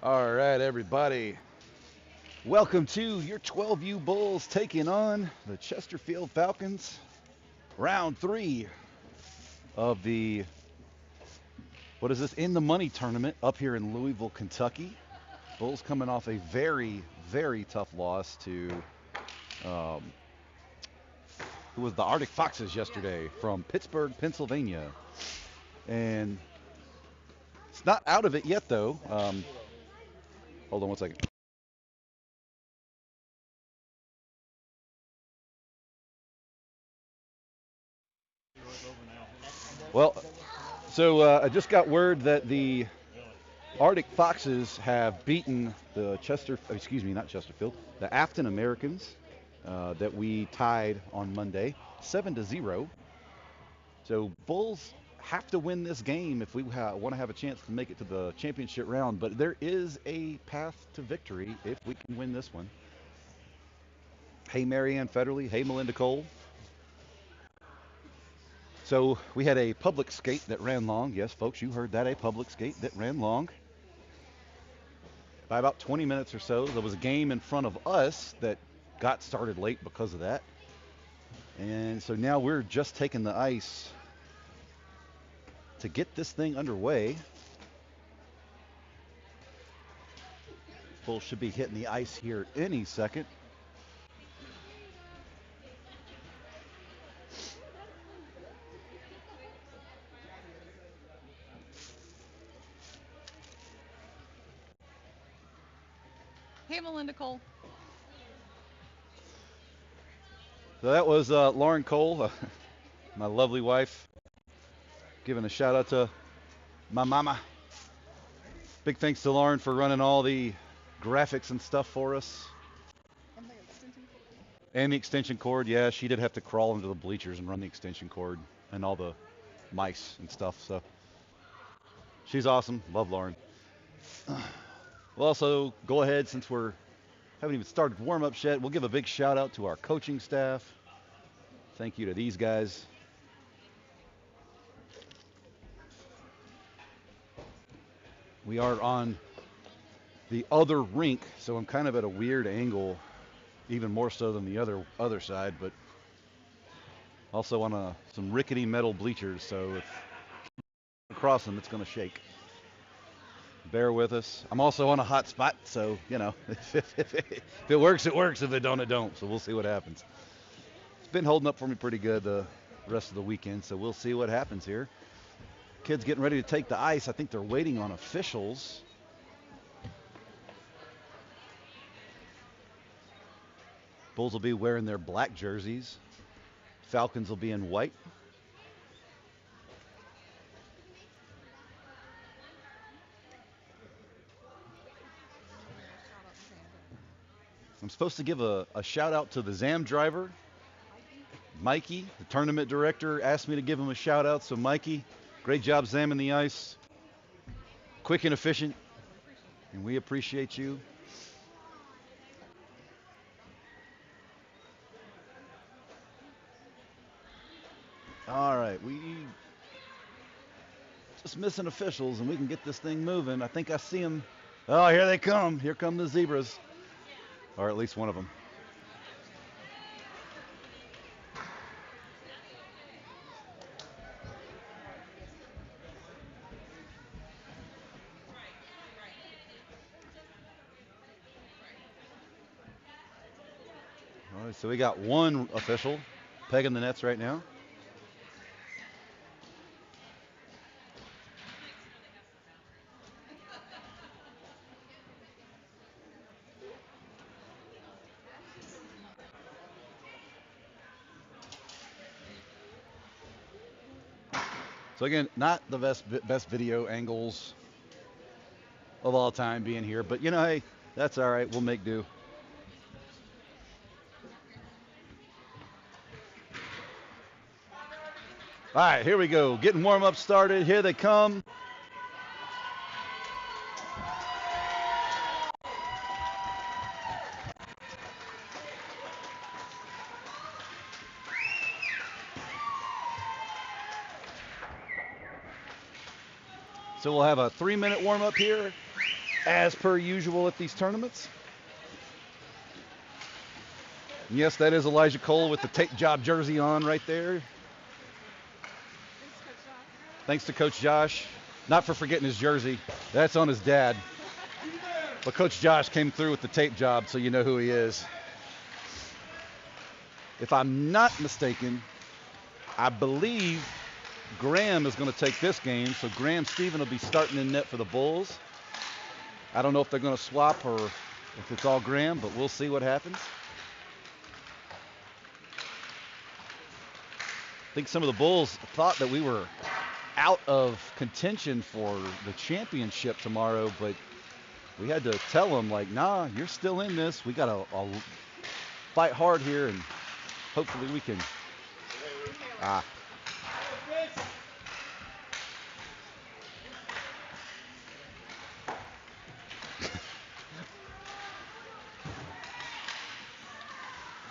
All right, everybody. Welcome to your 12U Bulls taking on the Chesterfield Falcons. Round three of the, what is this, In the Money tournament up here in Louisville, Kentucky. Bulls coming off a very, very tough loss to, um, who was the Arctic Foxes yesterday from Pittsburgh, Pennsylvania. And it's not out of it yet, though. Hold on one second. Well, so I just got word that the Arctic Foxes have beaten the not Chesterfield, the Afton Americans that we tied on Monday, 7-0. So Bulls have to win this game if we want to have a chance to make it to the championship round. But there is a path to victory if we can win this one. Hey, Marianne Federley. Hey, Melinda Cole. So we had a public skate that ran long. Yes, folks, you heard that, a public skate that ran long. By about 20 minutes or so, there was a game in front of us that got started late because of that. And so now we're just taking the ice to get this thing underway. Bulls should be hitting the ice here any second. Hey, Melinda Cole. So that was Lauren Cole, my lovely wife, giving a shout out to my mama. Big thanks to Lauren for running all the graphics and stuff for us. And the extension cord, yeah, she did have to crawl into the bleachers and run the extension cord and all the mice and stuff. So she's awesome. Love Lauren. We'll also go ahead, since we're haven't even started warm-ups yet, we'll give a big shout out to our coaching staff. Thank you to these guys. We are on the other rink, so I'm kind of at a weird angle, even more so than the other side, but also on some rickety metal bleachers, so if across them, it's going to shake. Bear with us. I'm also on a hot spot, so, you know, if it works, it works. If it don't, it don't. So we'll see what happens. It's been holding up for me pretty good the rest of the weekend, so we'll see what happens here. Kids getting ready to take the ice. I think they're waiting on officials. Bulls will be wearing their black jerseys. Falcons will be in white. I'm supposed to give a shout out to the ZAM driver, Mikey, the tournament director, asked me to give him a shout out. So, Mikey, great job zamming the ice. Quick and efficient, and we appreciate you. All right, we just missing officials, and we can get this thing moving. I think I see them. Oh, here they come. Here come the zebras, or at least one of them. All right, so we got one official pegging the nets right now. So again, not the best video angles of all time being here, but you know, hey, that's all right. We'll make do. All right, here we go. Getting warm up started. Here they come. So we'll have a 3-minute warm up here as per usual at these tournaments. And yes, that is Elijah Cole with the tape job jersey on right there. Thanks to Coach Josh. Not for forgetting his jersey. That's on his dad. But Coach Josh came through with the tape job, so you know who he is. If I'm not mistaken, I believe Graham is going to take this game, so Graham Stephen will be starting in net for the Bulls. I don't know if they're going to swap or if it's all Graham, but we'll see what happens. I think some of the Bulls thought that we were out of contention for the championship tomorrow, but we had to tell them, like, nah, you're still in this. We got to fight hard here, and hopefully we can.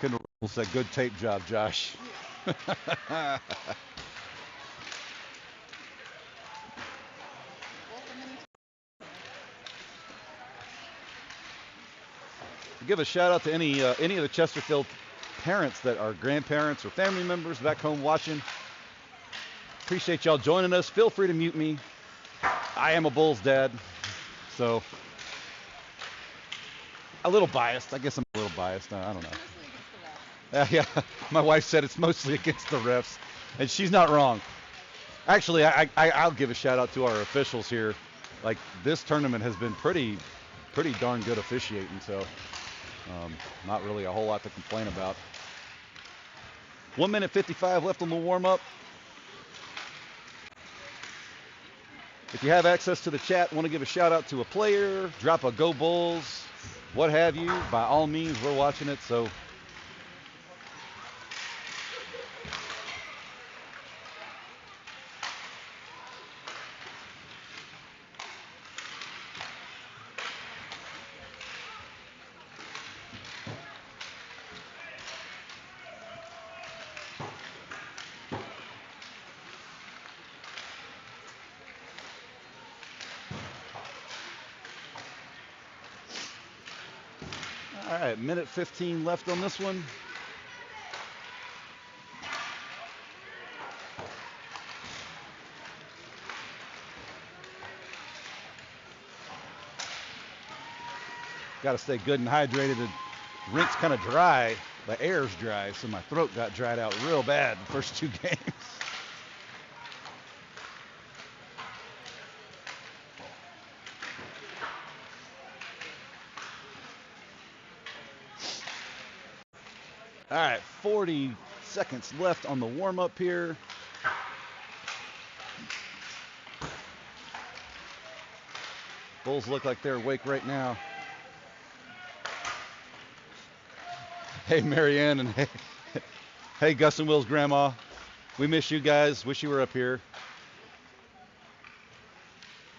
Kendall said, good tape job, Josh. Give a shout out to any of the Chesterfield parents that are grandparents or family members back home watching. Appreciate y'all joining us. Feel free to mute me. I am a Bulls dad, so a little biased. I guess I'm a little biased. I don't know. Yeah, my wife said it's mostly against the refs, and she's not wrong. Actually, I'll give a shout out to our officials here. Like, this tournament has been pretty darn good officiating, so not really a whole lot to complain about. 1 minute 55 left on the warm-up. If you have access to the chat, want to give a shout out to a player, drop a Go Bulls, what have you, by all means, we're watching it, so. All right, minute 15 left on this one. Got to stay good and hydrated. The rink's kind of dry. The air's dry, so my throat got dried out real bad the first 2 games. All right, 40 seconds left on the warm-up here. Bulls look like they're awake right now. Hey, Marianne, and hey, Gus and Will's grandma. We miss you guys. Wish you were up here.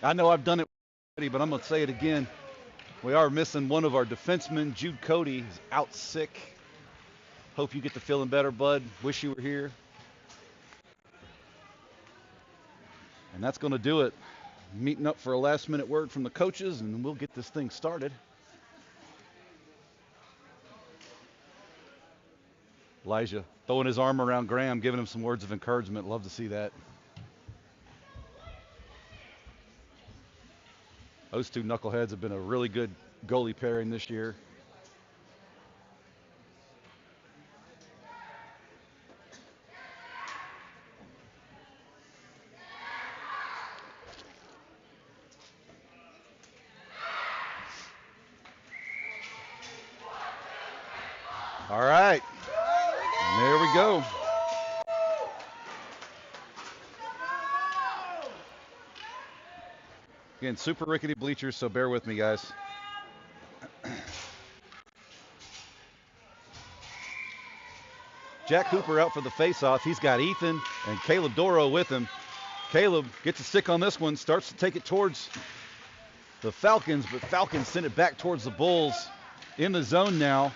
I know I've done it already, but I'm going to say it again. We are missing one of our defensemen, Jude Cody. He's out sick. Hope you get to feeling better, bud. Wish you were here. And that's going to do it. Meeting up for a last-minute word from the coaches, and we'll get this thing started. Elijah throwing his arm around Graham, giving him some words of encouragement. Love to see that. Those 2 knuckleheads have been a really good goalie pairing this year. All right. There we go. Again, super rickety bleachers, so bear with me, guys. Jack Hooper out for the faceoff. He's got Ethan and Caleb Doro with him. Caleb gets a stick on this one, starts to take it towards the Falcons, but Falcons send it back towards the Bulls. In the zone now.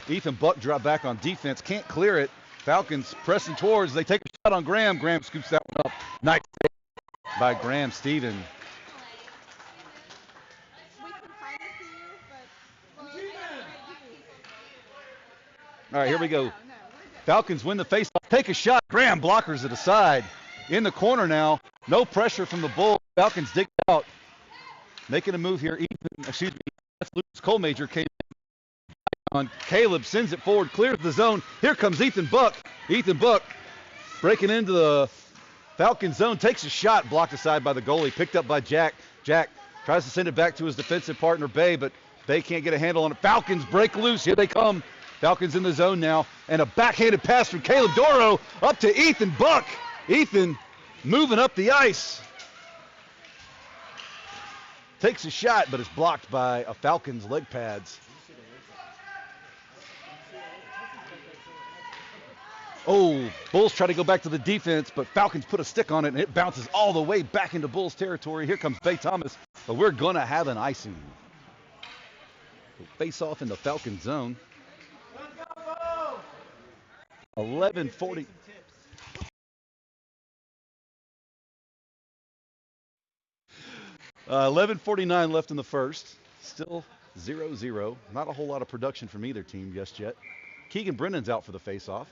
Ethan Buck dropped back on defense, can't clear it. Falcons pressing towards, they take a shot on Graham. Graham scoops that one up. Nice save by Graham Stephen. All right, here we go. Falcons win the faceoff. Take a shot. Graham blockers it aside. In the corner now. No pressure from the Bulls. Falcons dig out. Making a move here. Lucas Colmajor came on. Caleb sends it forward. Clears the zone. Here comes Ethan Buck. Ethan Buck breaking into the Falcons zone. Takes a shot. Blocked aside by the goalie. Picked up by Jack. Jack tries to send it back to his defensive partner, Bay, but Bay can't get a handle on it. Falcons break loose. Here they come. Falcons in the zone now. And a backhanded pass from Caleb Doro up to Ethan Buck. Ethan moving up the ice. Takes a shot, but it's blocked by a Falcons leg pads. Oh, Bulls try to go back to the defense, but Falcons put a stick on it, and it bounces all the way back into Bulls territory. Here comes Bay Thomas, but we're going to have an icing. Face off in the Falcons zone. 11:40. $11:49 left in the first. Still 0-0. Not a whole lot of production from either team just yet. Keegan Brennan's out for the face-off.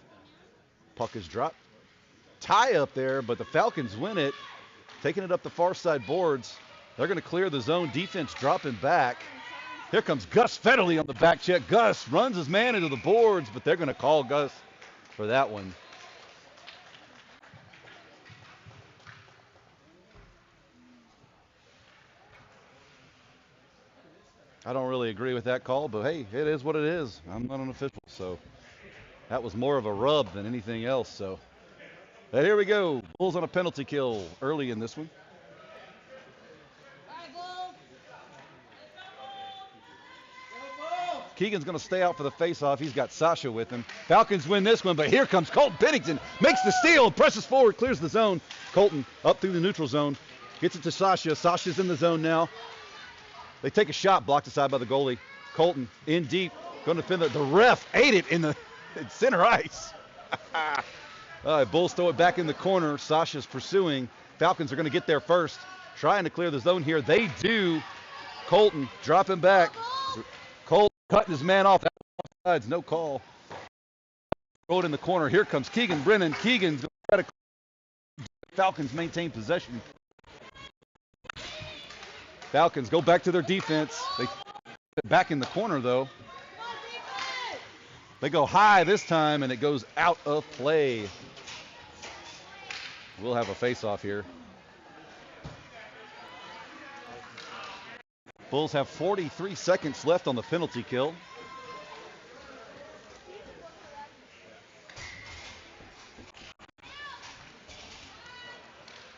Puck is dropped. Tie up there, but the Falcons win it. Taking it up the far side boards. They're going to clear the zone. Defense dropping back. Here comes Gus Federle on the back check. Gus runs his man into the boards, but they're going to call Gus for that one. I don't really agree with that call, but hey, it is what it is. I'm not an official, so that was more of a rub than anything else. So but here we go. Bulls on a penalty kill early in this one. Keegan's going to stay out for the face-off. He's got Sasha with him. Falcons win this one, but here comes Colton Pennington. Makes the steal, presses forward, clears the zone. Colton up through the neutral zone. Gets it to Sasha. Sasha's in the zone now. They take a shot, blocked aside by the goalie. Colton in deep, going to defend it. The ref ate it in center ice. Bulls throw it back in the corner. Sasha's pursuing. Falcons are going to get there first. Trying to clear the zone here. They do. Colton dropping back. Colton cutting his man off. Sides, no call. Throw it in the corner. Here comes Keegan Brennan. Keegan's going to try to. Falcons maintain possession. Falcons go back to their defense. They get back in the corner, though. They go high this time, and it goes out of play. We'll have a face-off here. Bulls have 43 seconds left on the penalty kill.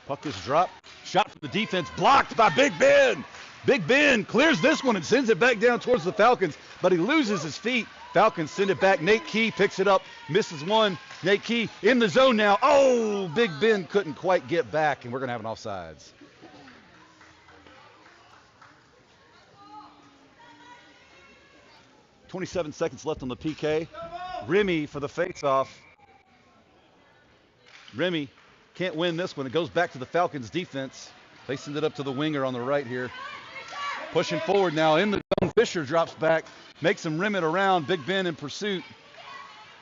Puck is dropped. Shot from the defense, blocked by Big Ben. Big Ben clears this one and sends it back down towards the Falcons, but he loses his feet. Falcons send it back. Nate Key picks it up, misses one. Nate Key in the zone now. Oh, Big Ben couldn't quite get back, and we're going to have an offsides. .27 seconds left on the PK. Remy for the faceoff. Remy can't win this one. It goes back to the Falcons defense. They send it up to the winger on the right here. Pushing forward now in the zone. Fisher drops back, makes him rim it around. Big Ben in pursuit.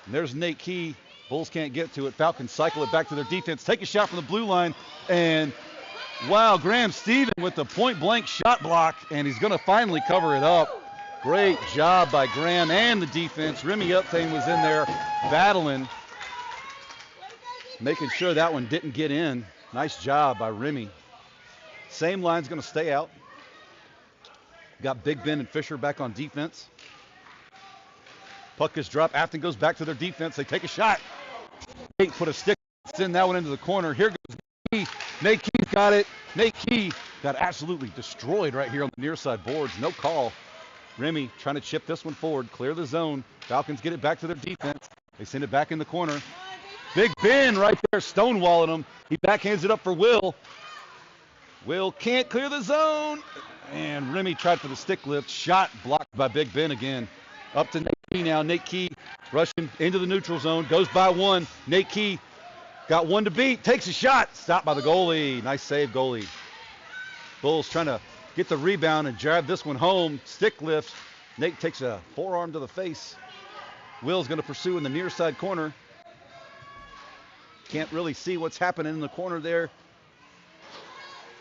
And there's Nate Key. Bulls can't get to it. Falcons cycle it back to their defense. Take a shot from the blue line. And wow, Graham Stephen with the point blank shot block. And he's going to finally cover it up. Great job by Graham and the defense. Remy Uptain was in there battling, making sure that one didn't get in. Nice job by Remy. Same line's going to stay out. Got Big Ben and Fisher back on defense. Puck is dropped. Afton goes back to their defense. They take a shot. Nate put a stick, send that one into the corner. Here goes Key. Nate Key's got it. Nate Key got absolutely destroyed right here on the near side boards. No call. Remy trying to chip this one forward, clear the zone. Falcons get it back to their defense. They send it back in the corner. Big Ben right there stonewalling him. He backhands it up for Will. Will can't clear the zone. And Remy tried for the stick lift. Shot blocked by Big Ben again. Up to Nate Key now. Nate Key rushing into the neutral zone. Goes by one. Nate Key got one to beat. Takes a shot. Stopped by the goalie. Nice save, goalie. Bulls trying to get the rebound and drive this one home. Stick lifts. Nate takes a forearm to the face. Will's going to pursue in the near side corner. Can't really see what's happening in the corner there.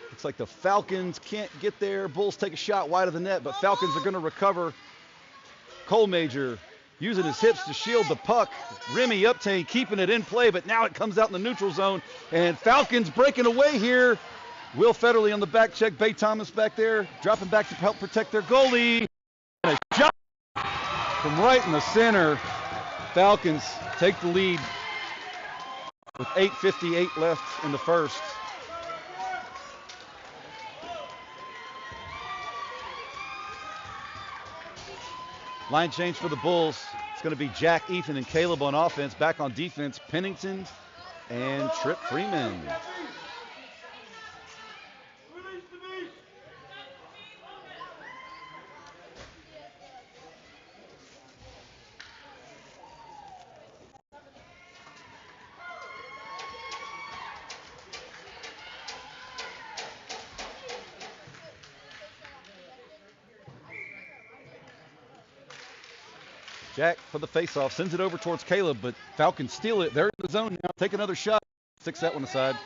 Looks like the Falcons can't get there. Bulls take a shot wide of the net, but Falcons are going to recover. Cole Major using his hips to shield the puck. Remy Uptain keeping it in play, but now it comes out in the neutral zone. And Falcons breaking away here. Will Federley on the back check. Bay Thomas back there, dropping back to help protect their goalie. And a shot from right in the center. Falcons take the lead with 8:58 left in the first. Line change for the Bulls. It's going to be Jack, Ethan, and Caleb on offense. Back on defense, Pennington and Trip Freeman. Jack for the faceoff, sends it over towards Caleb, but Falcons steal it. They're in the zone now. Take another shot. Sticks that one aside.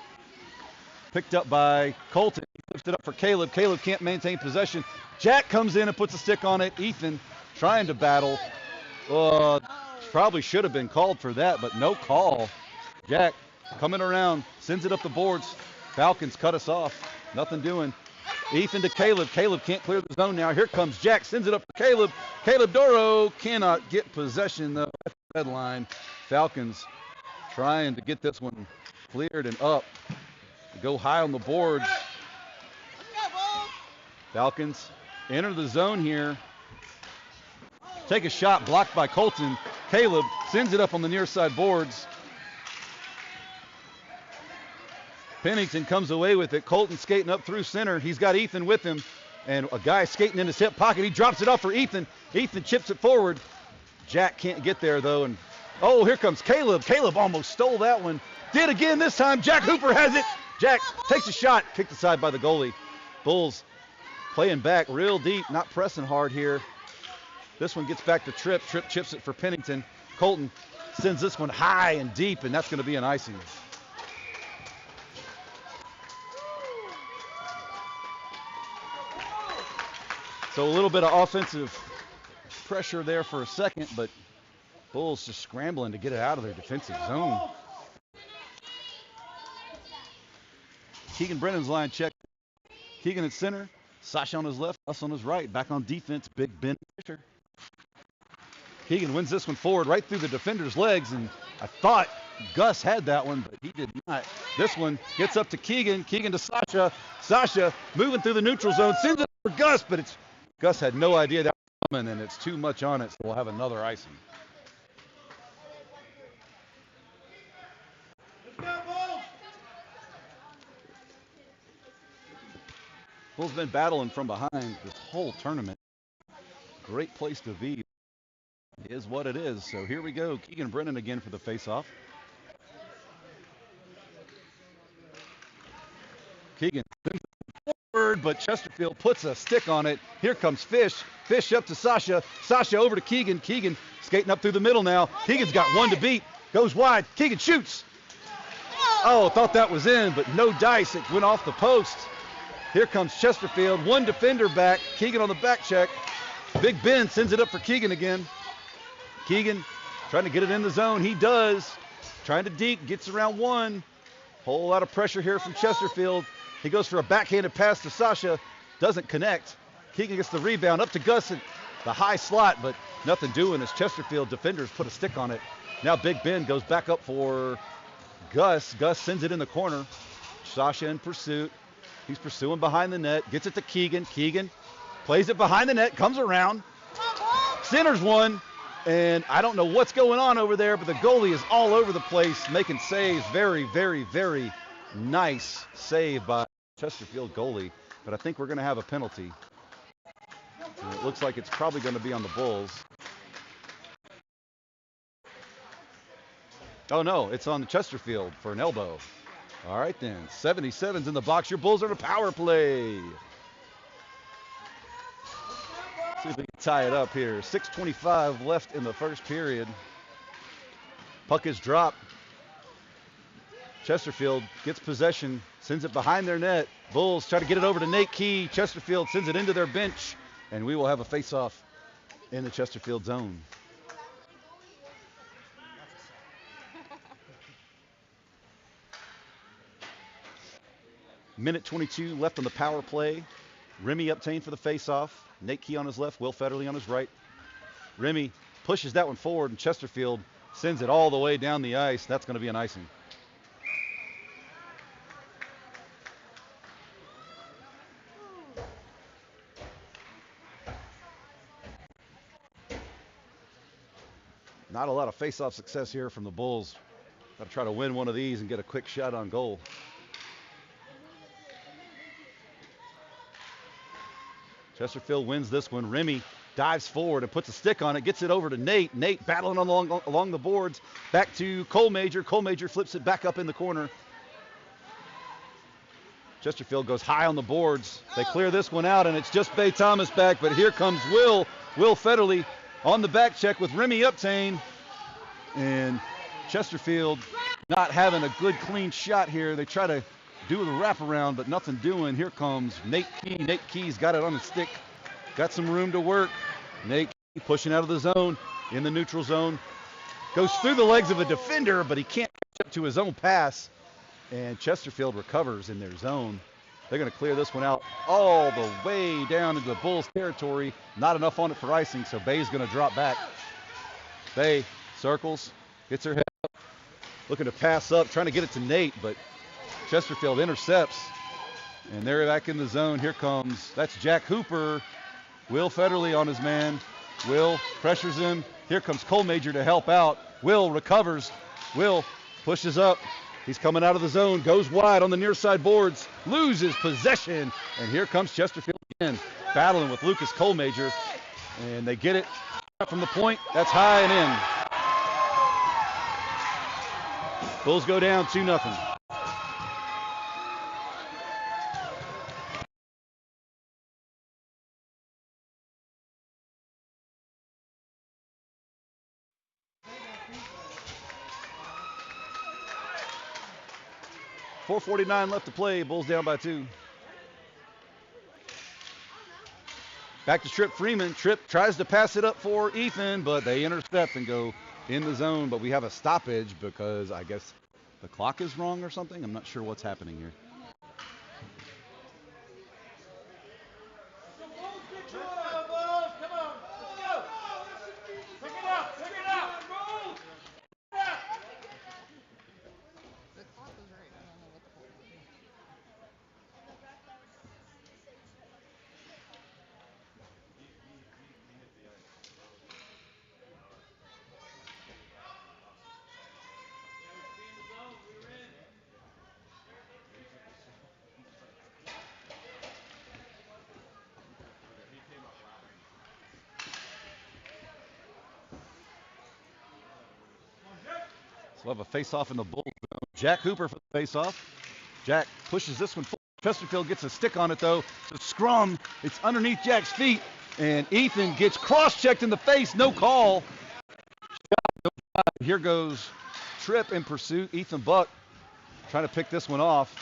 Picked up by Colton. He lifts it up for Caleb. Caleb can't maintain possession. Jack comes in and puts a stick on it. Ethan trying to battle. Probably should have been called for that, but no call. Jack coming around, sends it up the boards. Falcons cut us off. Nothing doing. Ethan to Caleb. Caleb can't clear the zone now. Here comes Jack. Sends it up for Caleb. Caleb Doro cannot get possession though at the red line. Falcons trying to get this one cleared and up. Go high on the boards. Falcons enter the zone here. Take a shot blocked by Colton. Caleb sends it up on the near side boards. Pennington comes away with it. Colton skating up through center. He's got Ethan with him. And a guy skating in his hip pocket. He drops it off for Ethan. Ethan chips it forward. Jack can't get there, though. And oh, here comes Caleb. Caleb almost stole that one. Did again this time. Jack Hooper has it. Jack takes a shot. Kicked aside by the goalie. Bulls playing back real deep. Not pressing hard here. This one gets back to Tripp. Tripp chips it for Pennington. Colton sends this one high and deep, and that's going to be an icing. So a little bit of offensive pressure there for a second, but Bulls just scrambling to get it out of their defensive zone. Keegan Brennan's line check. Keegan at center, Sasha on his left, us on his right. Back on defense, Big Ben Fisher. Keegan wins this one forward right through the defender's legs, and I thought Gus had that one, but he did not. This one gets up to Keegan. Keegan to Sasha. Sasha moving through the neutral zone, sends it for Gus, but Gus had no idea that was coming, and it's too much on it, so we'll have another icing. Bulls been battling from behind this whole tournament. Great place to be. It is what it is. So here we go. Keegan Brennan again for the faceoff. Keegan forward, but Chesterfield puts a stick on it. Here comes Fish. Fish up to Sasha. Sasha over to Keegan. Keegan skating up through the middle now. Keegan's got one to beat. Goes wide. Keegan shoots. Oh, thought that was in, but no dice. It went off the post. Here comes Chesterfield. One defender back. Keegan on the back check. Big Ben sends it up for Keegan again. Keegan trying to get it in the zone. He does. Trying to deke. Gets around one. Whole lot of pressure here from Chesterfield. He goes for a backhanded pass to Sasha. Doesn't connect. Keegan gets the rebound up to Gus in the high slot, but nothing doing as Chesterfield defenders put a stick on it. Now Big Ben goes back up for Gus. Gus sends it in the corner. Sasha in pursuit. He's pursuing behind the net. Gets it to Keegan. Keegan plays it behind the net. Comes around. Centers one. And I don't know what's going on over there, but the goalie is all over the place making saves. Very, very, very nice save by Chesterfield goalie. But I think we're going to have a penalty. And it looks like it's probably going to be on the Bulls. Oh, no, it's on the Chesterfield for an elbow. All right, then. 77's in the box. Your Bulls are in a power play. See if we can tie it up here. 6:25 left in the first period. Puck is dropped. Chesterfield gets possession, sends it behind their net. Bulls try to get it over to Nate Key. Chesterfield sends it into their bench, and we will have a face-off in the Chesterfield zone. Minute 22 left on the power play. Remy obtained for the face-off. Nate Key on his left, Will Federley on his right. Remy pushes that one forward, and Chesterfield sends it all the way down the ice. That's going to be an icing. Not a lot of face-off success here from the Bulls. Got to try to win one of these and get a quick shot on goal. Chesterfield wins this one. Remy dives forward and puts a stick on it, gets it over to Nate. Nate battling along the boards. Back to Cole Major. Cole Major flips it back up in the corner. Chesterfield goes high on the boards. They clear this one out, and it's just Bay Thomas back, but here comes Will Federley on the back check with Remy Uptain. And Chesterfield not having a good, clean shot here. They try to do the wraparound, but nothing doing. Here comes Nate Key. Nate Key's got it on the stick. Got some room to work. Nate Key pushing out of the zone, in the neutral zone. Goes through the legs of a defender, but he can't catch up to his own pass. And Chesterfield recovers in their zone. They're going to clear this one out all the way down into the Bulls territory. Not enough on it for icing, so Bay's going to drop back. Bay circles, gets her head up, looking to pass up, trying to get it to Nate, but Chesterfield intercepts. And they're back in the zone. Here comes, that's Jack Hooper. Will Federley on his man. Will pressures him. Here comes Cole Major to help out. Will recovers. Will pushes up. He's coming out of the zone, goes wide on the near side boards, loses possession, and here comes Chesterfield again, battling with Lucas Cole Major, and they get it from the point. That's high and in. Bulls go down 2-0. .449 left to play. Bulls down by 2. Back to Tripp Freeman. Tripp tries to pass it up for Ethan, but they intercept and go in the zone. But we have a stoppage because I guess the clock is wrong or something. I'm not sure what's happening here. So we'll have a face-off in the Bulls zone. Jack Hooper for the face-off. Jack pushes this one forward. Chesterfield gets a stick on it, though. The scrum, it's underneath Jack's feet, and Ethan gets cross-checked in the face. No call. Here goes Tripp in pursuit. Ethan Buck trying to pick this one off.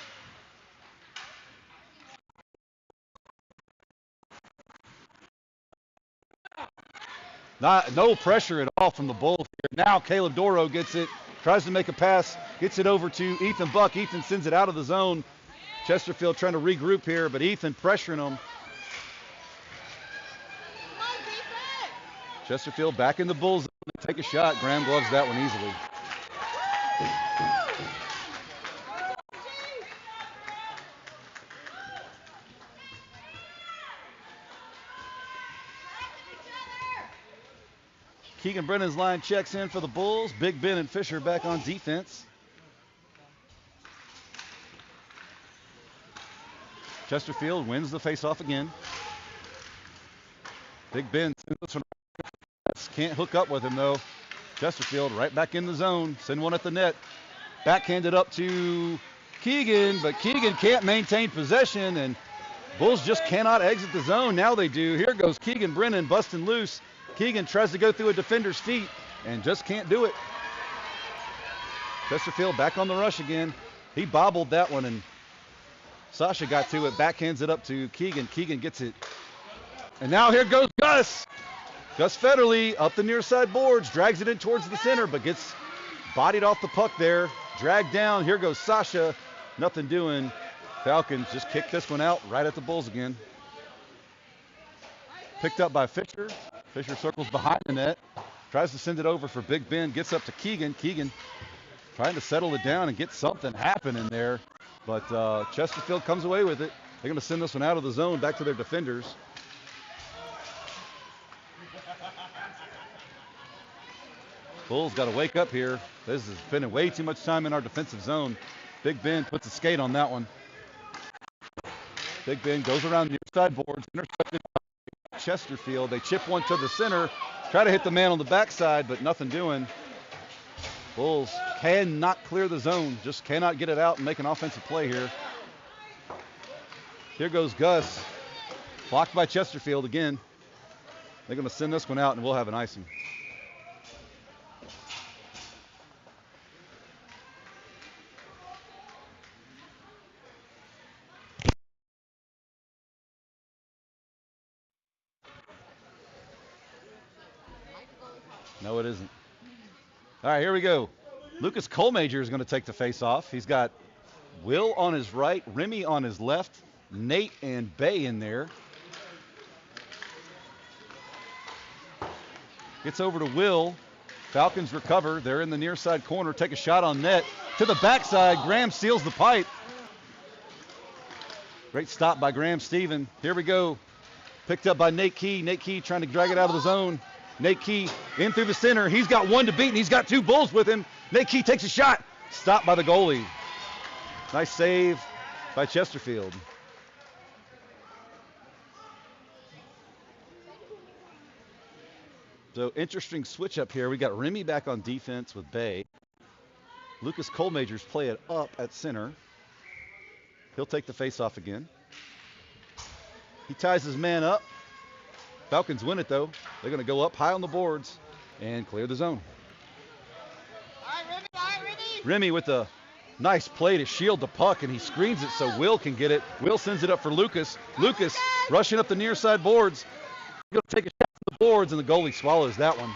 No pressure at all from the Bulls here. Now Caleb Doro gets it, tries to make a pass, gets it over to Ethan Buck. Ethan sends it out of the zone. Chesterfield trying to regroup here, but Ethan pressuring him. Chesterfield back in the Bulls zone. Take a shot. Graham gloves that one easily. Keegan Brennan's line checks in for the Bulls. Big Ben and Fisher back on defense. Chesterfield wins the faceoff again. Big Ben can't hook up with him though. Chesterfield right back in the zone. Send one at the net. Backhanded up to Keegan, but Keegan can't maintain possession, and Bulls just cannot exit the zone. Now they do. Here goes Keegan Brennan busting loose. Keegan tries to go through a defender's feet and just can't do it. Chesterfield back on the rush again. He bobbled that one, and Sasha got to it, backhands it up to Keegan. Keegan gets it. And now here goes Gus. Gus Federle up the near side boards, drags it in towards the center, but gets bodied off the puck there. Dragged down. Here goes Sasha. Nothing doing. Falcons just kicked this one out right at the Bulls again. Picked up by Fisher. Fisher circles behind the net. Tries to send it over for Big Ben. Gets up to Keegan. Keegan trying to settle it down and get something happening there. But Chesterfield comes away with it. They're going to send this one out of the zone back to their defenders. Bulls got to wake up here. This is spending way too much time in our defensive zone. Big Ben puts a skate on that one. Big Ben goes around near side boards. Intercepted by Chesterfield. They chip one to the center. Try to hit the man on the backside, but nothing doing. Bulls cannot clear the zone. Just cannot get it out and make an offensive play here. Here goes Gus. Blocked by Chesterfield again. They're going to send this one out, and we'll have an icing. No, it isn't. All right, here we go. Lucas Colmager is going to take the face-off. He's got Will on his right, Remy on his left, Nate and Bay in there. Gets over to Will. Falcons recover. They're in the near side corner. Take a shot on net. To the backside. Graham seals the pipe. Great stop by Graham Stephen. Here we go. Picked up by Nate Key. Nate Key trying to drag it out of the zone. Nate Key in through the center. He's got one to beat, and he's got two Bulls with him. Nate Key takes a shot. Stopped by the goalie. Nice save by Chesterfield. So interesting switch up here. We got Remy back on defense with Bay. Lucas Colmager's play it up at center. He'll take the face-off again. He ties his man up. Falcons win it, though. They're going to go up high on the boards and clear the zone. All right, Remy. Remy with a nice play to shield the puck, and he screens it so Will can get it. Will sends it up for Lucas. Lucas rushing up the near side boards. He's going to take a shot from the boards, and the goalie swallows that one.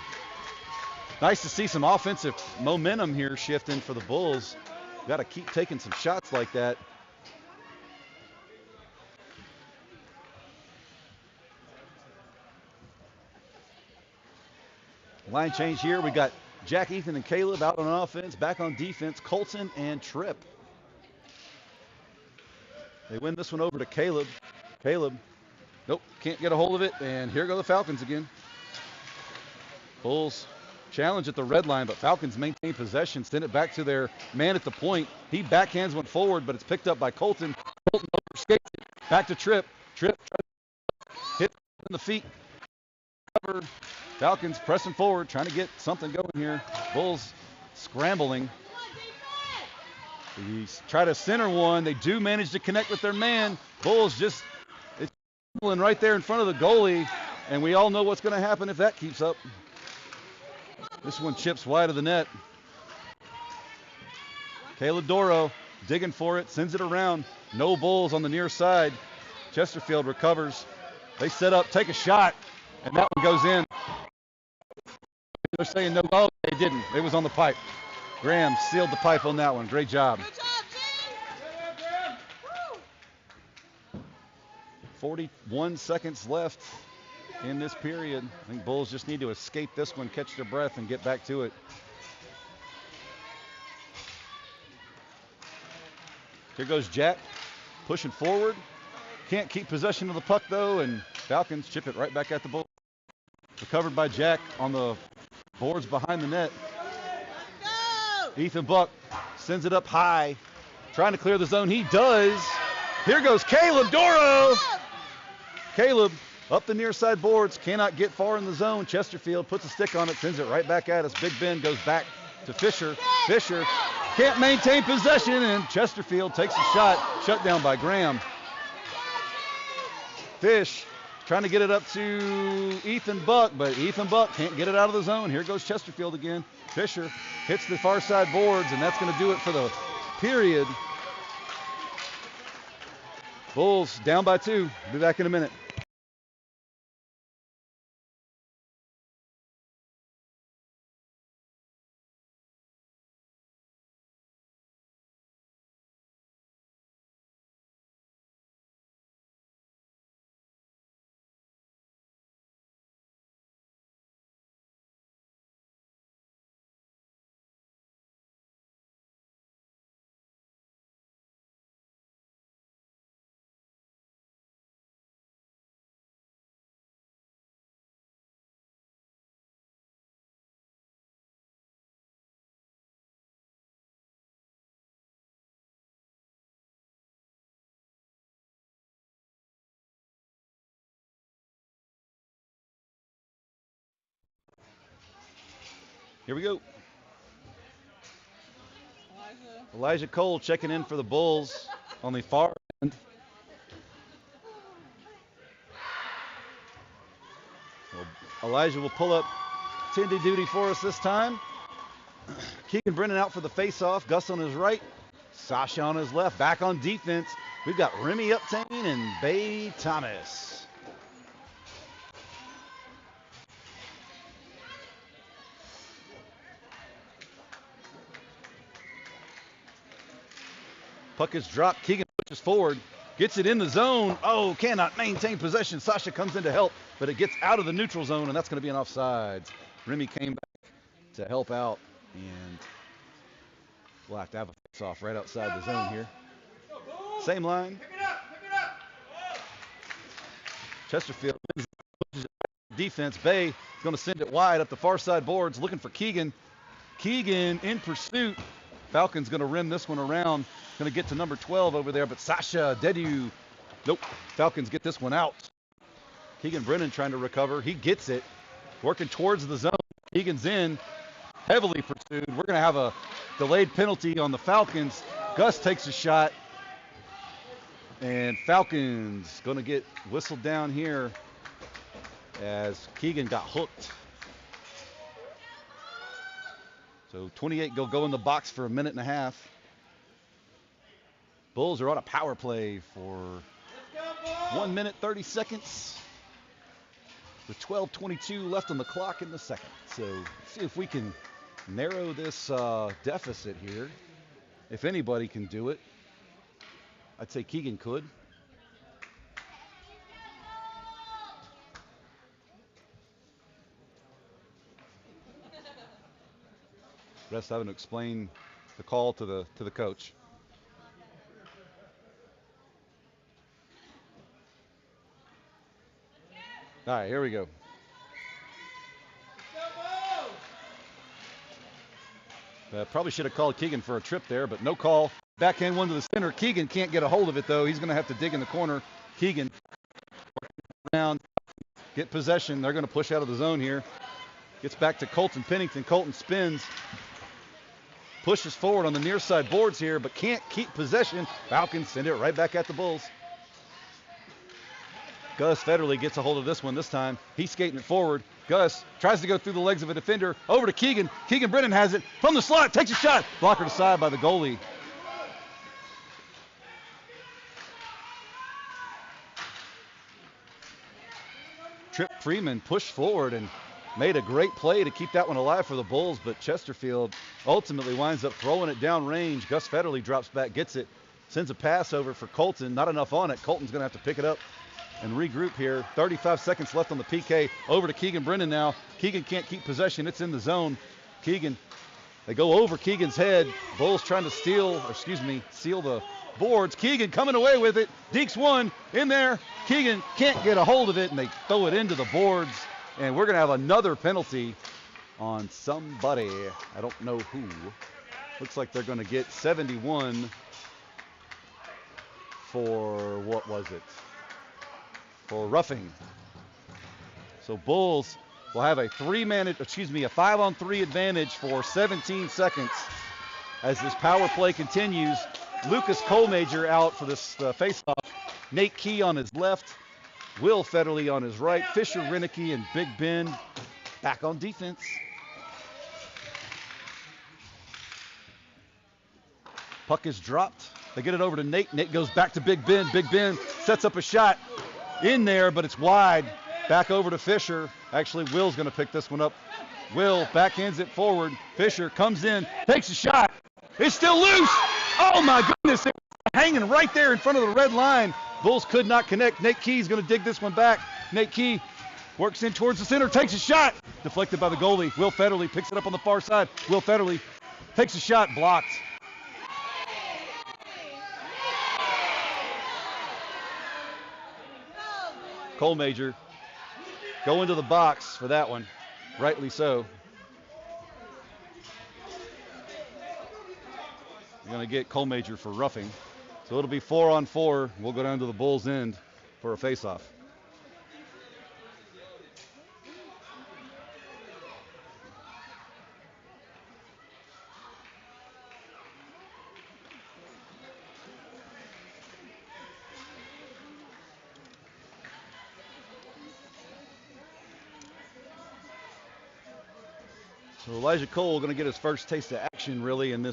Nice to see some offensive momentum here shifting for the Bulls. Got to keep taking some shots like that. Line change here. We got Jack, Ethan, and Caleb out on offense. Back on defense, Colton and Tripp. They win this one over to Caleb. Caleb, nope, can't get a hold of it. And here go the Falcons again. Bulls challenge at the red line, but Falcons maintain possession, send it back to their man at the point. He backhands one forward, but it's picked up by Colton. Colton overskates it. Back to Tripp. Tripp hit in the feet. Cover. Falcons pressing forward, trying to get something going here. Bulls scrambling. They try to center one. They do manage to connect with their man. Bulls just it's right there in front of the goalie, and we all know what's going to happen if that keeps up. This one chips wide of the net. Caleb Doro digging for it, sends it around. No Bulls on the near side. Chesterfield recovers. They set up, take a shot, and that one goes in. They're saying no, oh, they didn't. It was on the pipe. Graham sealed the pipe on that one. Great job. Good job, Jim. 41 seconds left in this period. I think Bulls just need to escape this one, catch their breath, and get back to it. Here goes Jack, pushing forward. Can't keep possession of the puck, though, and Falcons chip it right back at the Bulls. Recovered by Jack on the boards behind the net. Ethan Buck sends it up high, trying to clear the zone. He does. Here goes Caleb Doro. Caleb up the near side boards, cannot get far in the zone. Chesterfield puts a stick on it, sends it right back at us. Big Ben goes back to Fisher. Fisher can't maintain possession, and Chesterfield takes a shot, shut down by Graham. Fish trying to get it up to Ethan Buck, but Ethan Buck can't get it out of the zone. Here goes Chesterfield again. Fisher hits the far side boards, and that's going to do it for the period. Bulls down by 2. Be back in a minute. Here we go. Elijah Cole checking in for the Bulls on the far end. Well, Elijah will pull up Tindy duty for us this time. Keegan Brennan out for the face-off. Gus on his right. Sasha on his left. Back on defense. We've got Remy Uptain and Bay Thomas. Puck is dropped. Keegan pushes forward. Gets it in the zone. Oh, cannot maintain possession. Sasha comes in to help, but it gets out of the neutral zone, and that's going to be an offsides. Remy came back to help out, and we'll have to have a face-off right outside the zone here. Same line. Chesterfield defense. Bay is going to send it wide up the far side boards, looking for Keegan. Keegan in pursuit. Falcons going to rim this one around. Going to get to number 12 over there, but Sasha Dedu. Nope. Falcons get this one out. Keegan Brennan trying to recover. He gets it. Working towards the zone. Keegan's in. Heavily pursued. We're going to have a delayed penalty on the Falcons. Gus takes a shot. And Falcons going to get whistled down here as Keegan got hooked. So 28 go in the box for a minute and a half. Bulls are on a power play for 1 minute 30 seconds with 12:22 left on the clock in the second. So let's see if we can narrow this deficit here. If anybody can do it, I'd say Keegan could. Rest having to explain the call to the coach. All right, here we go. Probably should have called Keegan for a trip there, but no call. Backhand one to the center. Keegan can't get a hold of it, though. He's going to have to dig in the corner. Keegan around, get possession. They're going to push out of the zone here. Gets back to Colton Pennington. Colton spins. Pushes forward on the near side boards here, but can't keep possession. Falcons send it right back at the Bulls. Gus Federley gets a hold of this one this time. He's skating it forward. Gus tries to go through the legs of a defender. Over to Keegan. Keegan Brennan has it from the slot. Takes a shot. Blocker aside by the goalie. Trip Freeman pushed forward and made a great play to keep that one alive for the Bulls, but Chesterfield ultimately winds up throwing it down range. Gus Federley drops back, gets it, sends a pass over for Colton. Not enough on it. Colton's going to have to pick it up and regroup here. 35 seconds left on the PK. Over to Keegan Brennan now. Keegan can't keep possession. It's in the zone. Keegan, they go over Keegan's head. Bulls trying to seal the boards. Keegan coming away with it. Deeks one in there. Keegan can't get a hold of it, and they throw it into the boards. And we're going to have another penalty on somebody. I don't know who. Looks like they're going to get 71 for, what was it? For roughing. So Bulls will have a 5-on-3 advantage for 17 seconds as this power play continues. Lucas Colmajor out for this face-off. Nate Key on his left. Will Federley on his right. Fisher, Renicky, and Big Ben back on defense. Puck is dropped. They get it over to Nate. Nate goes back to Big Ben. Big Ben sets up a shot in there, but it's wide. Back over to Fisher. Actually, Will's going to pick this one up. Will backhands it forward. Fisher comes in, takes a shot. It's still loose. Oh, my goodness. It was hanging right there in front of the red line. Bulls could not connect. Nate Key's going to dig this one back. Nate Key works in towards the center, takes a shot. Deflected by the goalie. Will Federley picks it up on the far side. Will Federley takes a shot, blocked. Cole Major go into the box for that one, rightly so. We're going to get Cole Major for roughing. So it'll be 4-on-4. We'll go down to the Bulls' end for a face-off. So Elijah Cole going to get his first taste of action really in this